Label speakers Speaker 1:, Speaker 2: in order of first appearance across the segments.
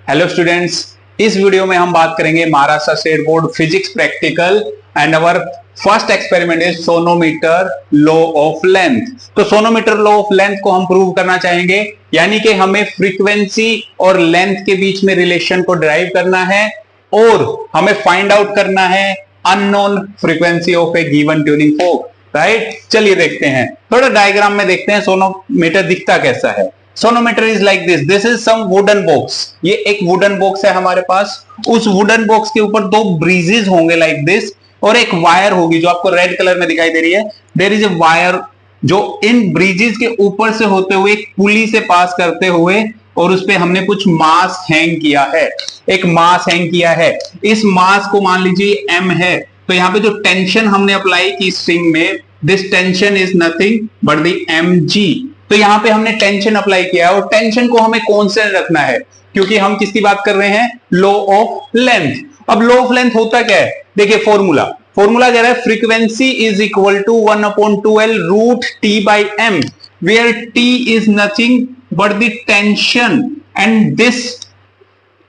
Speaker 1: Hello students, इस video में हम बात करेंगे Maharashtra state board physics practical and our first experiment is sonometer law of length. तो सोनोमीटर लॉ ऑफ लेंथ को हम प्रूव करना चाहेंगे, यानी कि हमें फ्रीक्वेंसी और लेंथ के बीच में रिलेशन को डिराइव करना है और हमें फाइंड आउट करना है unknown frequency of A given tuning folk. Right, चलिए देखते हैं, थोड़ा डायग्राम में देखते हैं सोनोमीटर दिखता कैसा है। Sonometer is like this is some wooden box. ये एक वुडन बॉक्स है हमारे पास। उस वुडन बॉक्स के ऊपर दो ब्रीजेस होंगे लाइक दिस, और एक वायर होगी जो आपको रेड कलर में दिखाई दे रही है। देयर इज ए वायर जो इन ब्रिजेस के ऊपर से होते हुए एक पुली से पास करते हुए, और उस पे हमने कुछ मास हैंग किया है, एक मास हैंग किया है। इस मास को मान लीजिए m है, तो यहाँ पे जो टेंशन हमने अप्लाई की स्ट्रिंग में, this tension is nothing but the mg। तो यहाँ पे हमने टेंशन अप्लाई किया है और टेंशन को हमें कांस्टेंट रखना है, क्योंकि हम किसकी बात कर रहे हैं, लॉ ऑफ लेंथ। अब लॉ ऑफ लेंथ होता क्या है, देखिए फॉर्मूला कह रहा है frequency is equal to 1/2L root T by M, where T is nothing but the tension and this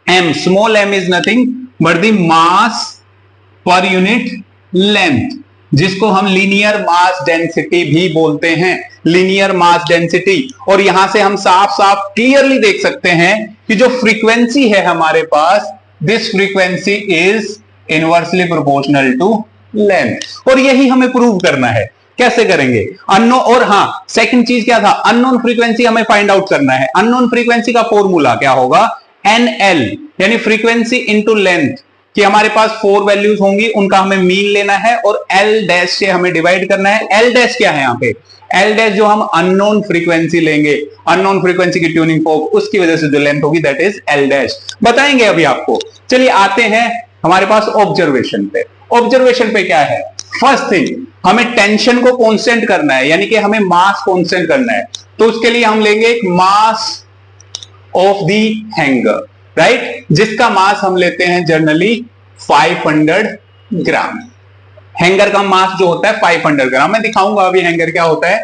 Speaker 1: m, small m is nothing but the mass per unit length, जिसको हम linear mass density भी बोलते हैं, linear mass density. और यहां से हम साफ साफ क्लियरली देख सकते हैं कि जो फ्रीक्वेंसी है हमारे पास, this frequency is inversely proportional to length, और यही हमें प्रूव करना है। कैसे करेंगे, अननोन। और हाँ, सेकंड चीज क्या था, अननोन फ्रीक्वेंसी हमें फाइंड आउट करना है। अननोन फ्रीक्वेंसी का फॉर्मूला क्या होगा, NL, यानी फ्रीक्वेंसी इंटू लेंथ, कि हमारे पास 4 वैल्यूज होंगी, उनका हमें मीन लेना है और L डैश से हमें डिवाइड करना है। L डैश क्या है यहाँ पे, L डैश जो हम अननोन फ्रीक्वेंसी लेंगे, अननोन फ्रीक्वेंसी की ट्यूनिंग फोक, उसकी वजह से जो लेंथ होगी दैट इज L डैश। बताएंगे अभी आपको। चलिए आते हैं हमारे पास ऑब्जर्वेशन पे। ऑब्जर्वेशन पे क्या है, फर्स्ट थिंग हमें टेंशन को कांस्टेंट करना है, यानी कि हमें मास कांस्टेंट करना है। तो उसके लिए हम लेंगे एक mass of the hanger, right, जिसका मास हम लेते हैं जनरली 500 ग्राम। हैंगर का मास जो होता है 500 ग्राम, मैं दिखाऊंगा अभी हैंगर क्या होता है।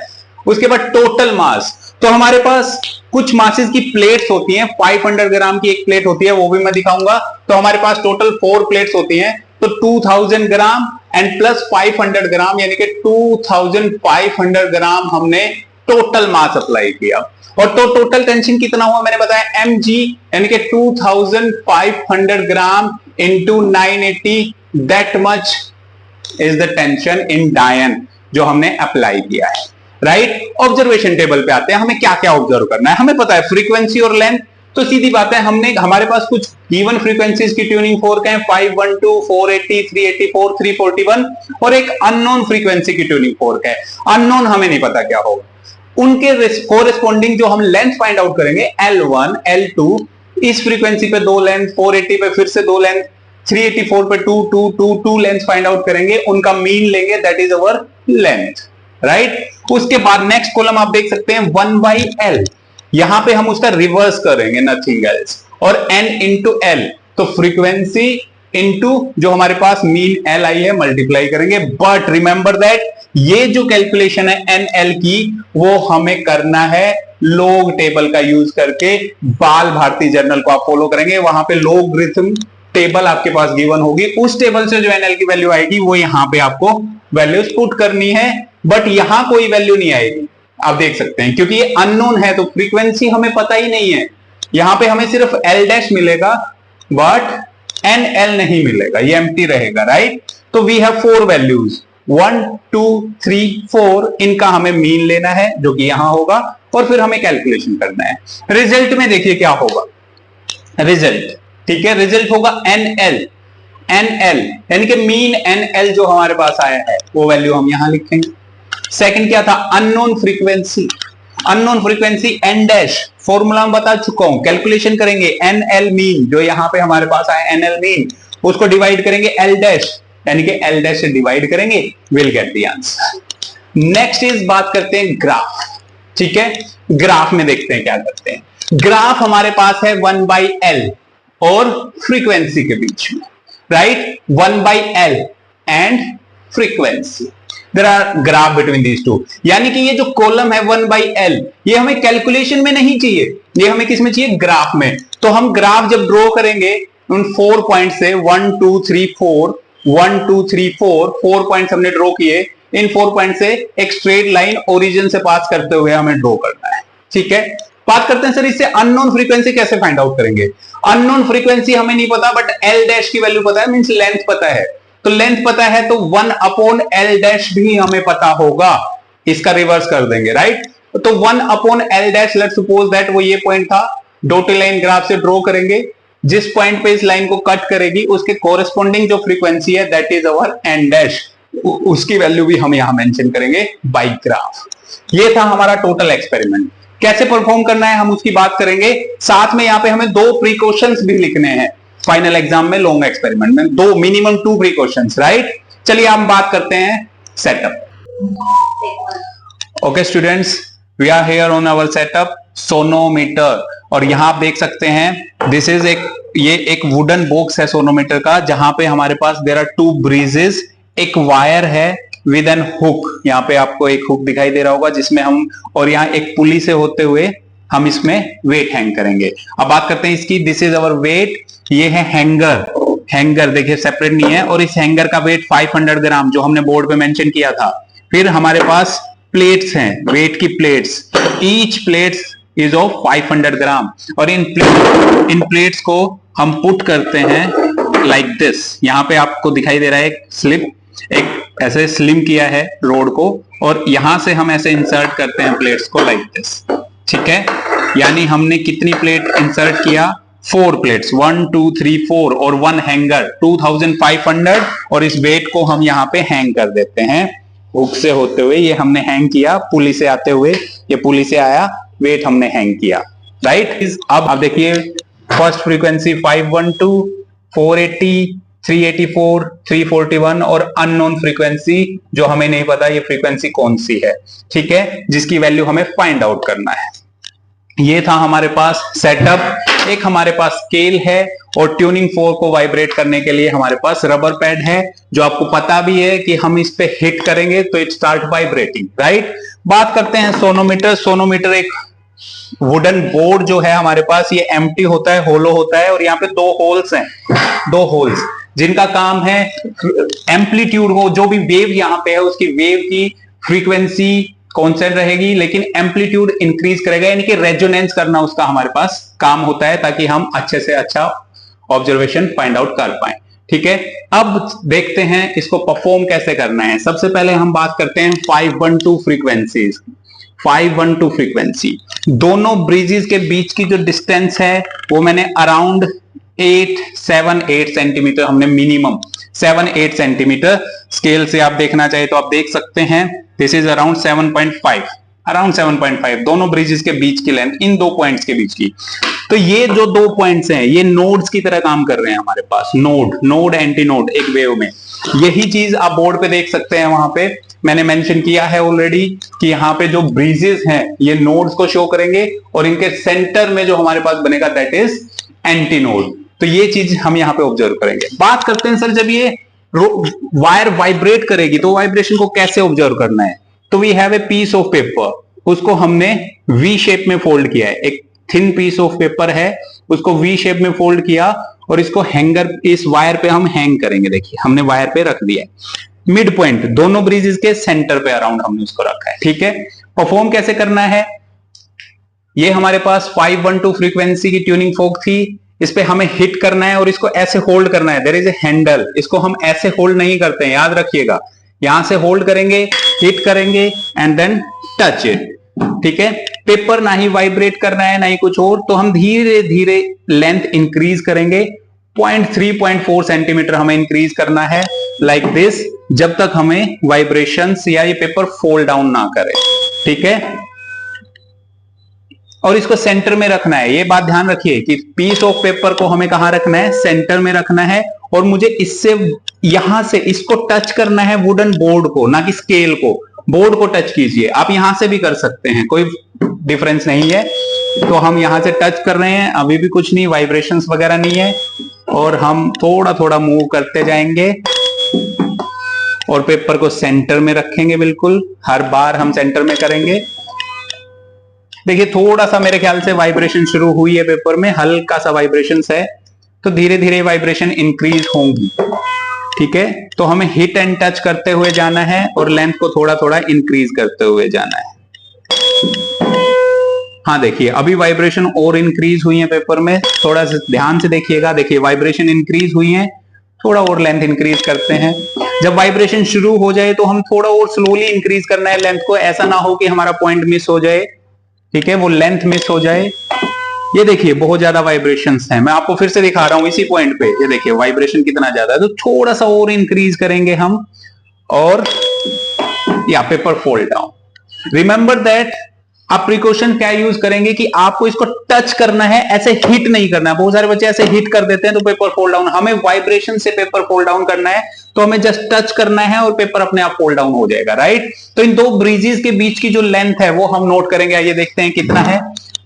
Speaker 1: उसके बाद टोटल मास, तो हमारे पास कुछ मासेस की प्लेट्स होती हैं, 500 ग्राम की एक प्लेट होती है, वो भी मैं दिखाऊंगा। तो हमारे पास टोटल 4 प्लेट्स होती हैं, तो 2000 ग्राम एंड प्लस 500 ग्राम, यानी कि 2500 ग्राम हमने टोटल मास अप्लाई किया। और तो टोटल टेंशन कितना हुआ, मैंने बताया mg, यानी कि 2500 gram into 980, that much is the tension in डायन जो हमने अप्लाई किया है। राइट, ऑब्जर्वेशन टेबल पे आते हैं, हमें क्या क्या ऑब्जर्व करना है। हमें पता है फ्रीक्वेंसी और लेंथ, तो सीधी बात है, हमारे पास कुछ गिवन फ्रीक्वेंसीज की ट्यूनिंग फोर्क है, 512, 480, 384, 341, और एक अननोन फ्रीक्वेंसी की ट्यूनिंग फोर्क है। अननोन हमें नहीं पता क्या होगा, उनके कोरेस्पॉन्डिंग जो हम लेंथ फाइंड आउट करेंगे, L1, L2, इस फ्रीक्वेंसी पे 2 लेंथ, 480 पे फिर से 2 लेंथ, 384 पे 2 लेंथ फाइंड आउट करेंगे, उनका मीन लेंगे, that is our length. Right, उसके बाद नेक्स्ट कॉलम आप देख सकते हैं 1/L, यहां पे हम उसका रिवर्स करेंगे, नथिंग एल्स, और N इंटू L, तो फ्रीक्वेंसी इंटू जो हमारे पास मीन L आई है मल्टीप्लाई करेंगे। बट रिमेंबर दैट ये जो कैलकुलेशन है NL की, वो हमें करना है लॉग टेबल का यूज करके। बाल भारती जर्नल को आप फॉलो करेंगे, वहां पे लॉगरिथम टेबल आपके पास गिवन होगी, उस टेबल से जो NL की वैल्यू आएगी वो यहां पे आपको वैल्यूज पुट करनी है। बट यहां कोई वैल्यू नहीं आएगी, आप देख सकते हैं, क्योंकि ये अननोन है, तो फ्रीक्वेंसी हमें पता ही नहीं है। यहां पे हमें सिर्फ L डैश मिलेगा बट NL नहीं मिलेगा, ये एम्प्टी रहेगा। राइट, तो वी हैव 4 वैल्यूज, 1 2 3 4, इनका हमें मीन लेना है जो कि यहां होगा, और फिर हमें कैलकुलेशन करना है। रिजल्ट में देखिए क्या होगा, रिजल्ट, ठीक है, रिजल्ट होगा NL, यानी कि मीन NL जो हमारे पास आया है वो वैल्यू हम यहां लिखेंगे। सेकंड क्या था, unknown frequency, unknown frequency N dash, formula में बता चुका हूं, कैलकुलेशन करेंगे NL मीन जो यहां पे हमारे पास आया NL मीन, उसको डिवाइड करेंगे L डैश, यानी कि L डैश से डिवाइड करेंगे, will get the answer. Next is बात करते हैं ग्राफ, ठीक है। ग्राफ में देखते हैं क्या करते हैं। ग्राफ हमारे पास है 1/L और फ्रीक्वेंसी के बीच में, right, 1/L and frequency. There are graph between these two. यानी कि ये जो कॉलम है 1/L, ये हमें कैलकुलेशन में नहीं चाहिए, ये हमें किस में चाहिए, ग्राफ में। तो हम ग्राफ जब ड्रॉ करेंगे उन 4 पॉइंट से 1 2 3 4 1 2 3 4 4 पॉइंट्स हमने ड्रॉ किए, इन 4 पॉइंट से एक स्ट्रेट लाइन ओरिजिन से पास करते हुए हमें ड्रॉ करना है। ठीक है, बात करते हैं सर इससे अननोन फ्रीक्वेंसी कैसे फाइंड आउट करेंगे। अननोन फ्रीक्वेंसी हमें नहीं पता, बट एल डैश की वैल्यू पता है, मींस लेंथ पता है। तो लेंथ पता है तो 1/L डैश भी हमें पता होगा, इसका रिवर्स कर देंगे, राइट। तो 1/L dash, let's suppose that वो ये पॉइंट था, डॉटेड लाइन ग्राफ से ड्रॉ करेंगे, जिस पॉइंट पे इस लाइन को कट करेगी उसके कोरेस्पोंडिंग जो फ्रीक्वेंसी है that is our N dash, उसकी वैल्यू भी हम यहां मेंशन करेंगे बाय ग्राफ। ये था हमारा टोटल एक्सपेरिमेंट। कैसे परफॉर्म करना है हम उसकी बात करेंगे, साथ में यहां पे हमें 2 प्रिकॉशंस भी लिखने हैं फाइनल एग्जाम में, लॉन्ग एक्सपेरिमेंट में 2 मिनिमम 2 प्रिकॉशंस, राइट। चलिए हम बात करते हैं setup. Okay students, we are here on our setup sonometer, और यहां आप देख सकते हैं दिस इज ये एक वुडन बॉक्स है सोनोमीटर का, जहां पे हमारे पास देयर आर 2 ब्रीजेस, एक वायर है विद एन हुक, यहाँ पे आपको एक हुक दिखाई दे रहा होगा जिसमें हम, और यहाँ एक पुली से होते हुए हम इसमें वेट हैंग करेंगे। अब बात करते हैं इसकी, दिस इज अवर वेट, ये है हैंगर, हैंगर देखिए सेपरेट नहीं है, और इस हैंगर का वेट 500 ग्राम जो हमने बोर्ड पे मेंशन किया था। फिर हमारे पास प्लेट्स हैं, वेट की plates, each plates is of 500 ग्राम, और इन प्लेट्स को हम पुट करते हैं लाइक दिस। यहाँ पे आपको दिखाई दे रहा है एक स्लिप, एक ऐसे स्लिम किया है रोड को, और यहां से हम ऐसे इंसर्ट करते हैं प्लेट्स को लाइक दिस। ठीक है, यानी हमने कितनी प्लेट इंसर्ट किया, 4 प्लेट्स, 1 2 3 4, और 1 हैंगर 2500, और इस वेट को हम यहाँ पे हैंग कर देते हैं हुक से होते हुए। ये हमने हैंग किया, पुली से आते हुए, ये पुली से आया, वेट हमने हैंग किया, राइट। अब आप देखिए फर्स्ट फ्रीक्वेंसी 512, 480, 384, 341, और अननोन फ्रीक्वेंसी जो हमें नहीं पता ये फ्रीक्वेंसी कौन सी है, ठीक है, जिसकी वैल्यू हमें फाइंड आउट करना है। ये था हमारे पास सेटअप। एक हमारे पास स्केल है, और ट्यूनिंग फोर्क को वाइब्रेट करने के लिए हमारे पास रबर पैड है, जो आपको पता भी है कि हम इस पे हिट करेंगे तो इट स्टार्ट वाइब्रेटिंग, राइट। बात करते हैं सोनोमीटर। सोनोमीटर एक वुडन बोर्ड जो है हमारे पास, ये एम्प्टी होता है, होलो होता है, और यहाँ पे 2 होल्स हैं, 2 होल्स जिनका काम है एम्पलीट्यूड हो, जो भी वेव यहाँ पे है उसकी वेव की फ्रीक्वेंसी कांस्टेंट रहेगी, लेकिन एम्पलीट्यूड इंक्रीज करेगा, यानी कि रेजोनेंस करना उसका हमारे पास काम होता है, ताकि हम अच्छे से अच्छा ऑब्जर्वेशन फाइंड आउट कर पाए। ठीक है, अब देखते हैं इसको परफॉर्म कैसे करना है। सबसे पहले हम बात करते हैं 512 फ्रीक्वेंसीज। 512 फ्रीक्वेंसी, दोनों ब्रिजेस के बीच की जो डिस्टेंस है वो मैंने अराउंड 7-8 सेंटीमीटर, हमने मिनिमम 7-8 सेंटीमीटर, स्केल से आप देखना चाहिए तो आप देख सकते हैं, दिस इज अराउंड 7.5, अराउंड 7.5 दोनों ब्रिजेस के बीच की लेंथ, इन 2 पॉइंट्स के बीच की। तो ये जो 2 पॉइंट्स हैं ये नोड्स की तरह काम कर रहे हैं हमारे पास, नोड एंटी नोड एक वेव में। यही चीज आप बोर्ड पे देख सकते हैं, वहां पे मैंने मेंशन किया है ऑलरेडी कि यहाँ पे जो ब्रिजेस हैं ये नोड्स को शो करेंगे, और इनके सेंटर में जो हमारे पास बनेगा दैट इज एंटी नोड। तो ये चीज हम यहाँ पे ऑब्जर्व करेंगे। बात करते हैं सर, जब ये वायर वाइब्रेट करेगी तो वाइब्रेशन को कैसे ऑब्जर्व करना है। तो we have a piece of paper, उसको हमने वी शेप में फोल्ड किया है, एक थिन पीस ऑफ पेपर है, उसको वी शेप में फोल्ड किया, और इसको हैंगर, इस वायर पे हम हैंग करेंगे। देखिए हमने वायर पे रख दिया है, मिड पॉइंट दोनों ब्रिजेस के सेंटर पे अराउंड हमने उसको रखा है। ठीक है, परफॉर्म कैसे करना है, ये हमारे पास 512 फ्रीक्वेंसी की ट्यूनिंग फोर्क थी, इस पे हमें हिट करना है और इसको ऐसे होल्ड करना है, देयर इज ए हैंडल, इसको हम ऐसे होल्ड नहीं करते हैं, याद रखिएगा, यहां से होल्ड करेंगे, हिट करेंगे एंड देन टच इट। ठीक है, पेपर ना ही वाइब्रेट करना है ना ही कुछ और, तो हम धीरे धीरे लेंथ इंक्रीज करेंगे, 0.3-0.4 सेंटीमीटर हमें इंक्रीज करना है लाइक दिस, जब तक हमें वाइब्रेशंस या ये पेपर फोल्ड डाउन ना करे। ठीक है, और इसको सेंटर में रखना है, ये बात ध्यान रखिए कि पीस ऑफ पेपर को हमें कहां रखना है, सेंटर में रखना है, और मुझे इससे यहां से इसको टच करना है वुडन बोर्ड को, ना कि स्केल को। बोर्ड को टच कीजिए, आप यहां से भी कर सकते हैं, कोई डिफरेंस नहीं है। तो हम यहां से टच कर रहे हैं, अभी भी कुछ नहीं, वाइब्रेशंस वगैरह नहीं है, और हम थोड़ा थोड़ा मूव करते जाएंगे और पेपर को सेंटर में रखेंगे, बिल्कुल हर बार हम सेंटर में करेंगे। देखिए थोड़ा सा मेरे ख्याल से वाइब्रेशन शुरू हुई है पेपर में, हल्का सा वाइब्रेशन है, तो धीरे धीरे वाइब्रेशन इंक्रीज होंगी। ठीक है, तो हमें हिट एंड टच करते हुए जाना है और लेंथ को थोड़ा थोड़ा इंक्रीज करते हुए जाना है। हाँ देखिए अभी वाइब्रेशन और इंक्रीज हुई है पेपर में, थोड़ा सा ध्यान से देखिएगा। देखिए वाइब्रेशन इंक्रीज हुई है, थोड़ा और लेंथ इंक्रीज करते हैं। जब वाइब्रेशन शुरू हो जाए तो हम थोड़ा और स्लोली इंक्रीज करना है लेंथ को, ऐसा ना हो कि हमारा पॉइंट मिस हो जाए। ठीक है, वो लेंथ मिस हो जाए। ये देखिए बहुत ज्यादा वाइब्रेशंस हैं, मैं आपको फिर से दिखा रहा हूं इसी पॉइंट पे। ये देखिए वाइब्रेशन कितना ज्यादा है, तो थोड़ा सा और इंक्रीज करेंगे हम और या paper fold down. Remember that आप प्रिकॉशन क्या यूज करेंगे कि आपको इसको टच करना है, ऐसे हिट नहीं करना है। बहुत सारे बच्चे ऐसे हिट कर देते हैं तो पेपर फोल्ड डाउन। हमें वाइब्रेशन से पेपर फोल्ड डाउन करना है, तो हमें जस्ट टच करना है और पेपर अपने आप फोल्ड डाउन हो जाएगा, राइट। तो इन दो ब्रीजेस के बीच की जो लेंथ है वो हम नोट करेंगे। आइए देखते हैं कितना है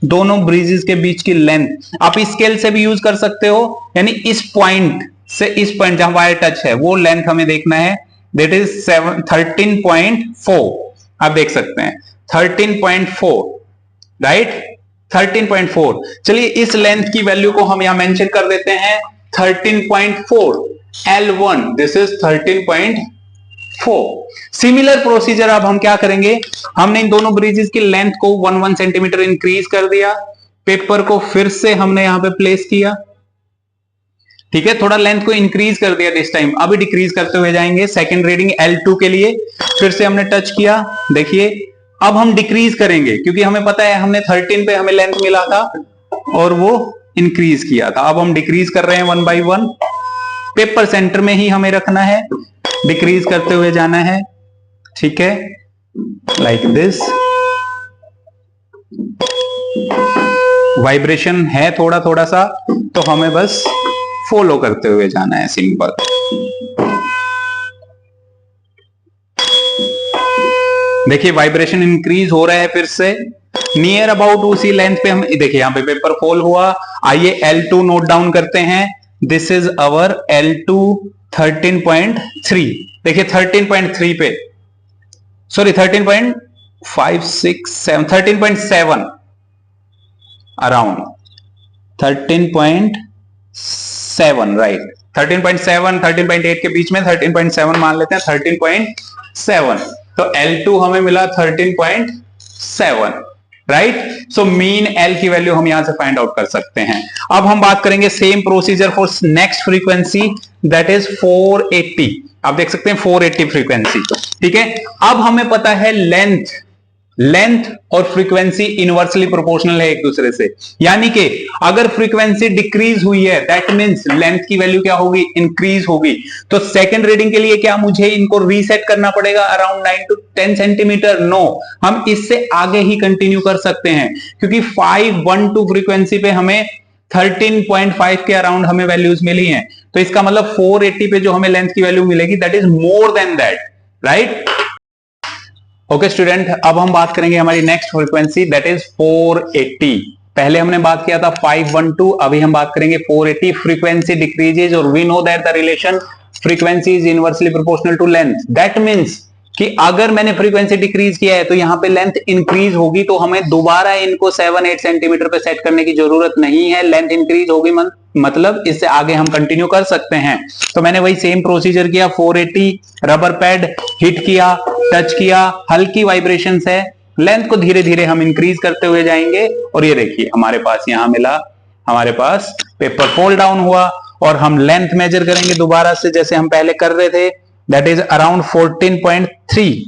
Speaker 1: दोनों ब्रीजेस के बीच की लेंथ। आप स्केल से भी यूज कर सकते हो, यानी इस पॉइंट से इस पॉइंट जहां वायर टच है वो लेंथ हमें देखना है, दैट इज 13.4। आप देख सकते हैं 13.4, राइट 13.4। चलिए इस लेंथ की वैल्यू को हम यहां मेंशन कर देते हैं 13.4 L1, this is 13.4। Similar procedure अब हम क्या करेंगे, हमने इन दोनों ब्रिजेस की लेंथ को 1 सेंटीमीटर इंक्रीज कर दिया, पेपर को फिर से हमने यहां पे प्लेस किया। ठीक है, थोड़ा लेंथ को इंक्रीज कर दिया दिस टाइम, अभी डिक्रीज करते हुए जाएंगे। सेकंड रीडिंग L2 के लिए फिर से हमने टच किया। देखिए अब हम डिक्रीज करेंगे क्योंकि हमें पता है हमने 13 पे हमें लेंथ मिला था और वो इंक्रीज किया था। अब हम डिक्रीज कर रहे हैं 1 by 1। पेपर सेंटर में ही हमें रखना है, डिक्रीज करते हुए जाना है। ठीक है, लाइक दिस। वाइब्रेशन है थोड़ा थोड़ा सा, तो हमें बस फॉलो करते हुए जाना है, सिंपल। देखिए वाइब्रेशन इंक्रीज हो रहा है फिर से, नियर अबाउट उसी लेंथ पे हम देखिए यहां पे पेपर फॉल हुआ। आइए L2 नोट डाउन करते हैं, दिस इज अवर L2 13.3। देखिए 13.3 पे, सॉरी 13.567 अराउंड 13.7, राइट 13.7 13.8 के बीच में 13.7 मान लेते हैं, 13.7। तो L2 हमें मिला 13.7, राइट। सो मीन L की वैल्यू हम यहां से फाइंड आउट कर सकते हैं। अब हम बात करेंगे same procedure for next frequency, that is 480। आप देख सकते हैं 480 फ्रीक्वेंसी। ठीक है, अब हमें पता है लेंथ और फ्रीक्वेंसी इनवर्सली प्रोपोर्शनल है एक दूसरे से, यानी कि अगर फ्रीक्वेंसी डिक्रीज हुई है दैट मींस लेंथ की वैल्यू क्या होगी, इंक्रीज होगी। तो सेकंड रीडिंग के लिए क्या मुझे इनको रीसेट करना पड़ेगा अराउंड 9 to 10 सेंटीमीटर? नो, हम इससे आगे ही कंटिन्यू कर सकते हैं क्योंकि 512 फ्रीक्वेंसी पे हमें 13.5 के अराउंड हमें वैल्यूज मिली हैं। तो इसका मतलब 480 पे जो हमें लेंथ की वैल्यू मिलेगी that is more than that, right. Okay student, अब हम बात करेंगे हमारी नेक्स्ट फ्रीक्वेंसी, दैट इज 480। पहले हमने बात किया था 512, अभी हम बात करेंगे 480। फ्रीक्वेंसी डिक्रीजेज और we know that the relation frequency is inversely proportional to length. That means कि अगर मैंने फ्रीक्वेंसी डिक्रीज किया है तो यहां पे लेंथ इंक्रीज होगी, तो हमें दोबारा इनको 7-8 सेंटीमीटर पे सेट करने की जरूरत नहीं है। लेंथ इंक्रीज होगी मतलब इससे आगे हम कंटिन्यू कर सकते हैं। तो मैंने वही सेम प्रोसीजर किया, 480 रबर पैड हिट किया, टच किया, हल्की वाइब्रेशंस है, लेंथ को धीरे धीरे हम इंक्रीज करते हुए जाएंगे और ये देखिए हमारे पास यहां मिला, हमारे पास पेपर फोल्ड डाउन हुआ और हम लेंथ मेजर करेंगे दोबारा से जैसे हम पहले कर रहे थे, दैट इज अराउंड 14.3।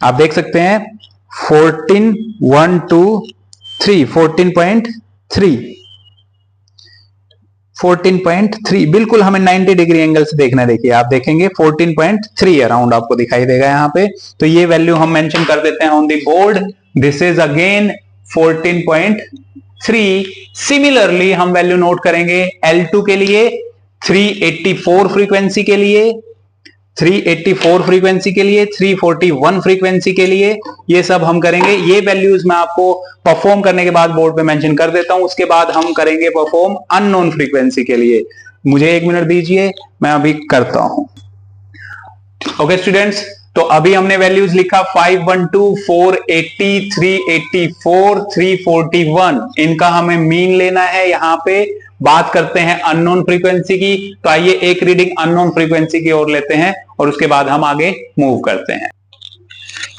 Speaker 1: आप देख सकते हैं 14.3 बिल्कुल हमें 90 डिग्री एंगल से देखना है। देखिए आप देखेंगे 14.3 अराउंड आपको दिखाई देगा यहाँ पे। तो ये वैल्यू हम मेंशन कर देते हैं on the board, this is again 14.3। Similarly हम वैल्यू नोट करेंगे L2 के लिए, 384 फ्रीक्वेंसी के लिए, 384 फ्रीक्वेंसी के लिए, 341 फ्रीक्वेंसी के लिए, ये सब हम करेंगे। ये वैल्यूज मैं आपको परफॉर्म करने के बाद बोर्ड पे मेंशन कर देता हूं, उसके बाद हम करेंगे परफॉर्म अननोन फ्रीक्वेंसी के लिए। मुझे 1 मिनट दीजिए, मैं अभी करता हूं। ओके स्टूडेंट्स, तो अभी हमने वैल्यूज लिखा 512, 480, 384, 341। इनका हमें मीन लेना है। यहां पे बात करते हैं अननोन फ्रीक्वेंसी की, तो आइए एक रीडिंग अननोन फ्रीक्वेंसी की ओर लेते हैं और उसके बाद हम आगे मूव करते हैं।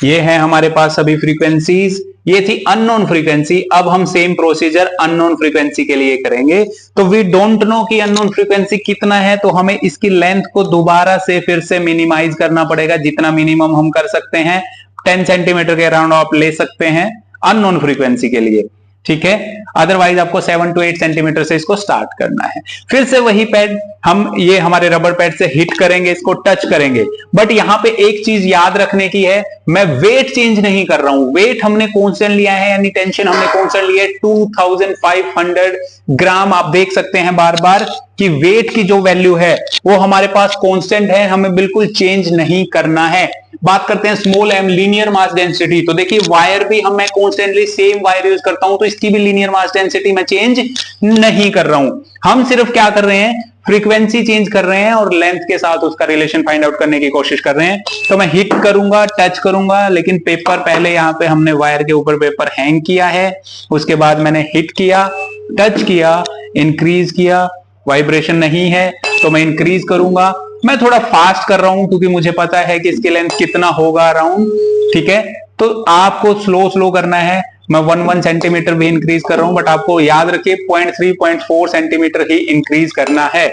Speaker 1: ये है हमारे पास सभी फ्रीक्वेंसीज, ये थी अननोन फ्रीक्वेंसी। अब हम सेम प्रोसीजर अननोन फ्रीक्वेंसी के लिए करेंगे। तो वी डोंट नो कि अननोन फ्रीक्वेंसी कितना है, तो हमें इसकी लेंथ को दोबारा से फिर से मिनिमाइज करना पड़ेगा। जितना मिनिमम हम कर सकते हैं 10 सेंटीमीटर के अराउंड आप ले सकते हैं अननोन फ्रीक्वेंसी के लिए, ठीक है। अदरवाइज आपको 7 to 8 सेंटीमीटर से इसको स्टार्ट करना है। फिर से वही पैड हम ये हमारे रबर पैड से हिट करेंगे, इसको टच करेंगे। बट यहां पे एक चीज याद रखने की है, मैं वेट चेंज नहीं कर रहा हूं। वेट हमने कांस्टेंट लिया है, यानी टेंशन हमने कांस्टेंट लिया है 2500 ग्राम। आप देख सकते हैं बार बार कि वेट की जो वैल्यू है वो हमारे पास कांस्टेंट है, हमें बिल्कुल चेंज नहीं करना है। बात करते हैं small m, linear mass density. तो देखिए वायर भी मैं कॉन्स्टेंटली सेम वायर यूज करता हूं, तो इसकी भी लीनियर मास डेंसिटी मैं चेंज नहीं कर रहा हूं। हम सिर्फ क्या कर रहे हैं, फ्रीक्वेंसी चेंज कर रहे हैं और लेंथ के साथ उसका रिलेशन फाइंड आउट करने की कोशिश कर रहे हैं। तो मैं हिट करूंगा, टच करूंगा, लेकिन पेपर पहले यहां पे हमने वायर के ऊपर पेपर हैंग किया है, उसके बाद मैंने हिट किया, टच किया, इंक्रीज किया, वाइब्रेशन नहीं है तो मैं इंक्रीज करूंगा। मैं थोड़ा फास्ट कर रहा हूं क्योंकि मुझे पता है कि इसकी लेंथ कितना होगा अराउंड, ठीक है। तो आपको स्लो स्लो करना है। मैं 1 सेंटीमीटर भी इंक्रीज कर रहा हूं, बट आपको याद रखिए 0.3 0.4 सेंटीमीटर ही इंक्रीज करना है,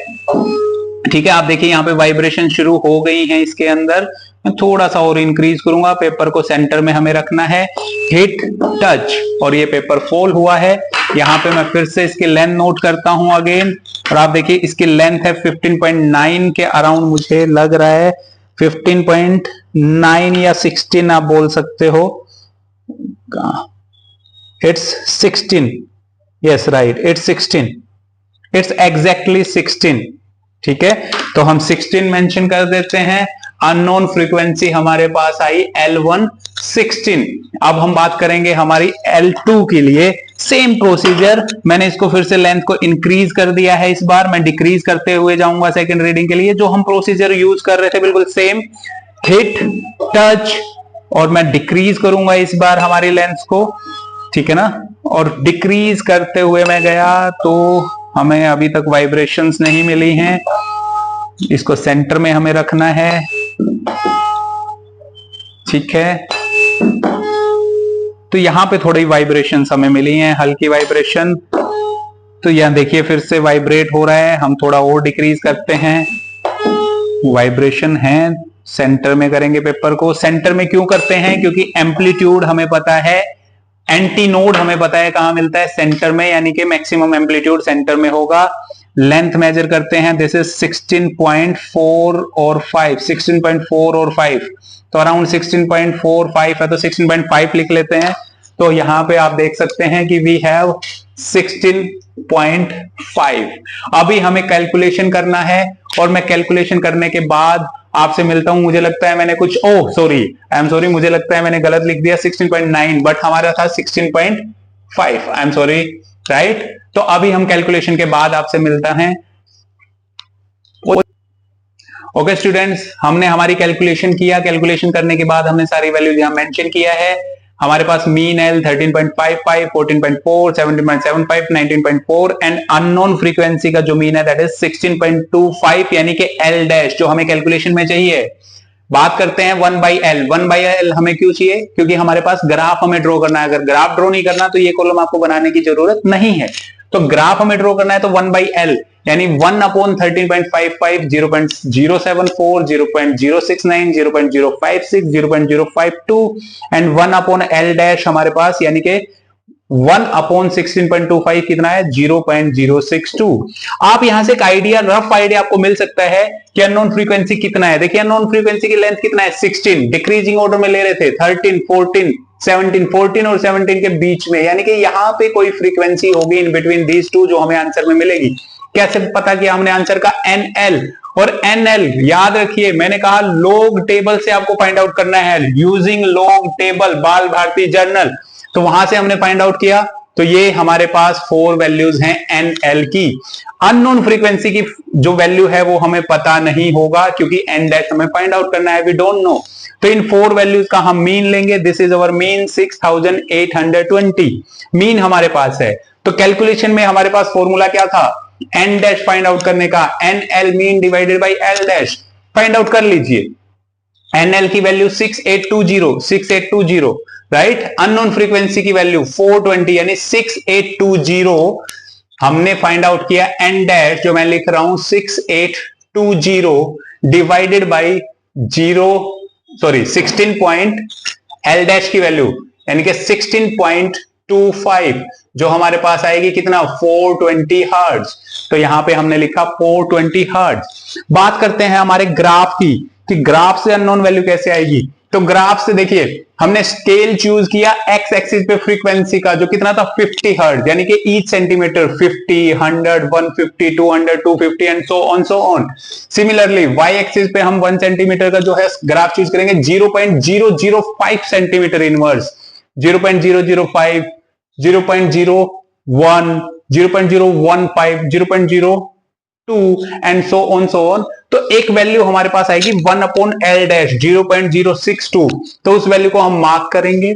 Speaker 1: ठीक है। आप देखिए यहाँ पे वाइब्रेशन शुरू हो गई है इसके अंदर। मैं थोड़ा सा और इंक्रीज करूंगा, पेपर को सेंटर में हमें रखना है, हिट टच, और ये पेपर फॉल हुआ है। यहाँ पे मैं फिर से इसकी लेंथ नोट करता हूं अगेन, और आप देखिए इसकी लेंथ है 15.9 के अराउंड, मुझे लग रहा है 15.9 या 16 आप बोल सकते हो। It's 16, yes right, it's 16, it's exactly 16, ठीक है। तो हम 16 मेंशन कर देते हैं। अननोन फ्रीक्वेंसी हमारे पास आई L1 16। अब हम बात करेंगे हमारी L2 के लिए। सेम प्रोसीजर, मैंने इसको फिर से लेंथ को इंक्रीज कर दिया है। इस बार मैं डिक्रीज करते हुए जाऊंगा सेकंड रीडिंग के लिए। जो हम प्रोसीजर यूज कर रहे थे बिल्कुल सेम, हिट टच, और मैं डिक्रीज करूंगा इस बार हमारी लेंथ को, ठीक है ना। और डिक्रीज करते हुए मैं गया तो हमें अभी तक वाइब्रेशंस नहीं मिली हैं। इसको सेंटर में हमें रखना है, ठीक है। तो यहां पे थोड़ी वाइब्रेशन हमें मिली हैं, हल्की वाइब्रेशन। तो यहां देखिए फिर से वाइब्रेट हो रहा है। हम थोड़ा और डिक्रीज करते हैं, वाइब्रेशन है। सेंटर में करेंगे पेपर को। सेंटर में क्यों करते हैं, क्योंकि एम्पलीट्यूड हमें पता है, एंटी नोड हमें पता है कहां मिलता है, सेंटर में, यानी कि मैक्सिमम एम्पलीट्यूड सेंटर में होगा। लेंथ मेजर करते हैं, दिस इज 16.4 और 5, 16.4 और 5, तो अराउंड 16.45 है, तो 16.5 लिख लेते हैं। तो यहां पे आप देख सकते हैं कि वी हैव 16.5। अभी हमें कैलकुलेशन करना है, और मैं कैलकुलेशन करने के बाद आपसे मिलता हूं। मुझे लगता है मैंने कुछ सॉरी, आई एम सॉरी, मुझे लगता है मैंने गलत लिख दिया 16.9, बट हमारा था 16.5, आई एम सॉरी, राइट। तो अभी हम कैलकुलेशन के बाद आपसे मिलता है। ओके स्टूडेंट्स, हमने हमारी कैलकुलेशन किया। कैलकुलेशन करने के बाद हमने सारी वैल्यूज यहां मेंशन किया है। हमारे पास mean L 13.55, 14.4, 17.75, 19.4 and unknown frequency का जो मीन है दैट इज 16.25, यानी कि L डैश जो हमें कैलकुलेशन में चाहिए। बात करते हैं 1/L। 1/L हमें क्यों चाहिए, क्योंकि हमारे पास ग्राफ हमें ड्रॉ करना है। अगर ग्राफ ड्रॉ नहीं करना तो ये कॉलम आपको बनाने की जरूरत नहीं है। तो ग्राफ हमें ड्रॉ करना है, तो 1/L यानी 1/13.55, 0.074, 0.069, 0.056, 0.052 एंड 1/L डैश हमारे पास, यानी कि 1/16.25 कितना है, 0.062। आप यहां से एक आइडिया, रफ आइडिया आपको मिल सकता है कि अननोन फ्रीक्वेंसी कितना है। देखिए अननोन फ्रीक्वेंसी की लेंथ कितना है, 16। डिक्रीजिंग ऑर्डर में ले रहे थे, 13, 14, 17, 14 और 17 के बीच में, यानी कि यहां पे कोई फ्रीक्वेंसी होगी इन बिटवीन दीज टू जो हमें आंसर में मिलेगी। कैसे पता किया हमने आंसर का, NL। और NL याद रखिए, मैंने कहा लॉग टेबल से आपको फाइंड आउट करना है, यूजिंग लॉग टेबल, बाल भारती जर्नल। तो वहां से हमने फाइंड आउट किया तो ये हमारे पास 4 वैल्यूज हैं NL की। अननोन फ्रीक्वेंसी की जो वैल्यू है वो हमें पता नहीं होगा, क्योंकि N डैश हमें फाइंड आउट करना है, वी डोंट नो। तो इन 4 वैल्यूज का हम मीन लेंगे। This is our mean 6820 mean हमारे पास है। तो कैलकुलेशन में हमारे पास फॉर्मूला क्या था, N डैश फाइंड आउट करने का, NL mean divided by L dash. Find out कर लीजिए। NL की वैल्यू 6820 राइट। अननोन फ्रीक्वेंसी की वैल्यू 420 यानी 6820 हमने फाइंड आउट किया। N डैश जो मैं लिख रहा हूं 6820 डिवाइडेड बाई 16 L डैश की वैल्यू यानी कि 16.25 जो हमारे पास आएगी कितना, 420 हर्ट्ज। तो यहां पे हमने लिखा 420 हर्ट्ज। बात करते हैं हमारे ग्राफ की कि ग्राफ से अननोन वैल्यू कैसे आएगी। तो ग्राफ से देखिए हमने स्केल चूज किया एक्स एक्सिस पे फ्रीक्वेंसी का जो कितना था 50 हर्ट्ज, यानी कि each centimetre 50, 100, 150, 200, 250 and so on. Similarly Y axis पे हम 1 सेंटीमीटर का जो है ग्राफ चूज करेंगे 0.005 centimetre inverse, 0.005, 0.01, 0.015, 0.02 and so on. तो एक वैल्यू हमारे पास आएगी 1/L डैश 0.062। तो उस वैल्यू को हम मार्क करेंगे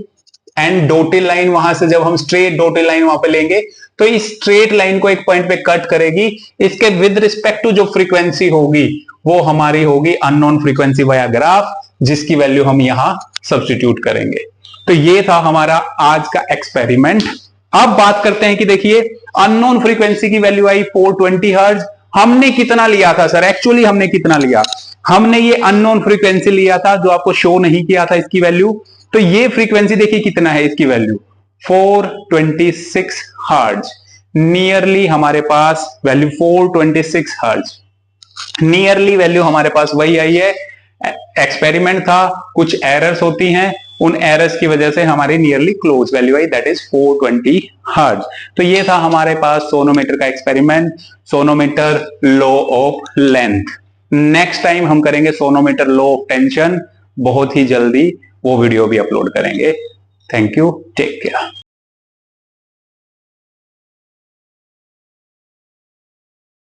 Speaker 1: एंड डॉटेड लाइन वहां से जब हम स्ट्रेट डॉटेड लाइन वहां पे लेंगे तो इस स्ट्रेट लाइन को एक पॉइंट पे कट करेगी। इसके विद रिस्पेक्ट टू जो फ्रीक्वेंसी होगी वो हमारी होगी अननोन फ्रीक्वेंसी वाया ग्राफ, जिसकी वैल्यू हम यहां सब्स्टिट्यूट करेंगे। तो ये था हमारा आज का एक्सपेरिमेंट। अब बात करते हैं कि देखिए अननोन फ्रीक्वेंसी की वैल्यू आई 420 हर्ट्ज। हमने कितना लिया था सर, एक्चुअली हमने कितना लिया, हमने ये अननोन फ्रीक्वेंसी लिया था जो आपको शो नहीं किया था इसकी वैल्यू। तो ये फ्रीक्वेंसी देखिए कितना है, इसकी वैल्यू 426 हर्ट्ज। नियरली हमारे पास वैल्यू 426 हर्ट्ज, नियरली वैल्यू हमारे पास वही आई है। एक्सपेरिमेंट था, कुछ एरर्स होती हैं, उन एरर्स की वजह से हमारी nearly close value I, that is 420 hertz. तो ये था हमारे पास सोनोमीटर का experiment, sonometer law of length. Next time हम करेंगे सोनोमीटर लॉ ऑफ टेंशन, बहुत ही जल्दी वो वीडियो भी अपलोड करेंगे। Thank you, take care.